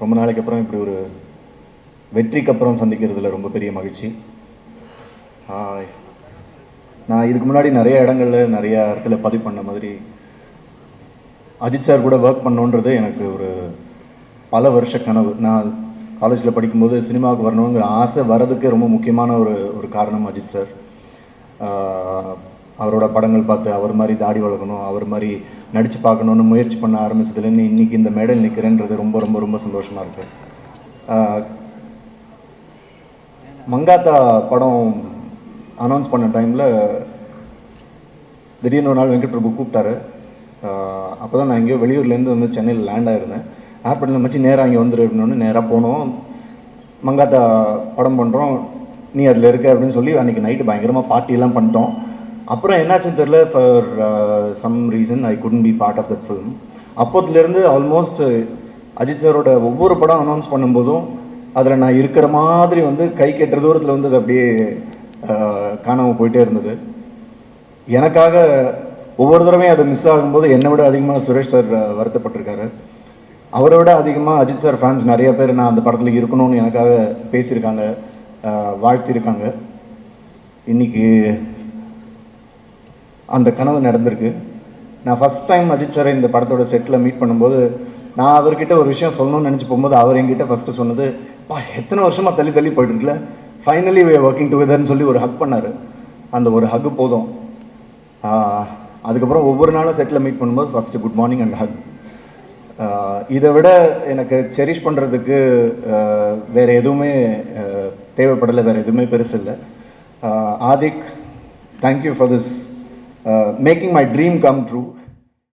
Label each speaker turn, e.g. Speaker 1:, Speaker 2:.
Speaker 1: ரொம்ப நாளைக்கு அப்புறம் இப்படி ஒரு வெற்றிக்கு அப்புறம் சந்திக்கிறதுல ரொம்ப பெரிய மகிழ்ச்சி. நான் இதுக்கு முன்னாடி நிறைய இடத்துல பதிவு பண்ண மாதிரி அஜித் சார் கூட ஒர்க் பண்ணணுன்றது எனக்கு ஒரு பல வருஷ கனவு. நான் காலேஜில் படிக்கும்போது சினிமாவுக்கு வரணுங்கிற ஆசை வர்றதுக்கே ரொம்ப முக்கியமான ஒரு காரணம் அஜித் சார். அவரோட படங்கள் பார்த்து அவர் மாதிரி தாடி வளர்க்கணும், அவர் மாதிரி நடித்து பார்க்கணுன்னு முயற்சி பண்ண ஆரம்பிச்சதுலேருந்து இன்றைக்கி இந்த மேடையில் நிற்கிறேன்றது ரொம்ப ரொம்ப ரொம்ப சந்தோஷமாக இருக்குது. மங்காத்தா படம் அனௌன்ஸ் பண்ண டைமில் திடீர்னு ஒரு நாள் வெங்கட் பிரபு கூப்பிட்டாரு. அப்போ தான் நான் எங்கேயோ வெளியூர்லேருந்து வந்து சென்னையில் லேண்ட் ஆகிருந்தேன். ஏர்போர்ட்டில் மச்சி நேராக இங்கே வந்துருக்கணுன்னு நேராக போனோம். மங்காத்தா படம் பண்ணுறோம், நீ அதில் இருக்க அப்படின்னு சொல்லி அன்றைக்கி நைட்டு பயங்கரமாக பார்ட்டியெல்லாம் பண்ணிட்டோம். அப்புறம் என்னாச்சுன்னு தெரில, for some reason I couldn't be part of that film. அப்போதுலேருந்து ஆல்மோஸ்ட் அஜித் சாரோட ஒவ்வொரு படம் அனௌன்ஸ் பண்ணும்போதும் அதில் நான் இருக்கிற மாதிரி வந்து கை கெட்டுற தூரத்தில் வந்து அது அப்படியே காணாமல் போயிட்டே இருந்தது. எனக்காக ஒவ்வொரு தடவையும் அதை மிஸ் ஆகும்போது என்னை விட அதிகமாக சுரேஷ் சார் வருத்தப்பட்டிருக்காரு. அவரை விட அதிகமாக அஜித் சார் ஃபேன்ஸ் நிறைய பேர் நான் அந்த படத்தில் இருக்கணும்னு எனக்காக பேசியிருக்காங்க, வாழ்த்திருக்காங்க. இன்றைக்கி அந்த கனவு நடந்திருக்கு. நான் ஃபஸ்ட் டைம் அஜித் சாரை இந்த படத்தோட செட்டில் மீட் பண்ணும்போது நான் அவர்கிட்ட ஒரு விஷயம் சொல்லணும்னு நினச்சி போகும்போது அவர் என்கிட்ட ஃபஸ்ட்டு சொன்னது, எத்தனை வருஷமாக தள்ளி போயிட்டுருக்குல, ஃபைனலி வி ஆர் ஒர்க்கிங் டுகெதர்னு சொல்லி ஒரு ஹக் பண்ணார். அந்த ஒரு ஹக்கு போதும். அதுக்கப்புறம் ஒவ்வொரு நாளும் செட்டில் மீட் பண்ணும்போது first good morning and Haq. இதை விட எனக்கு செரிஷ் பண்ணுறதுக்கு வேறு எதுவுமே தேவைப்படலை, வேறு எதுவுமே பெருசு இல்லை. Adhik, thank you for this making my dream come true.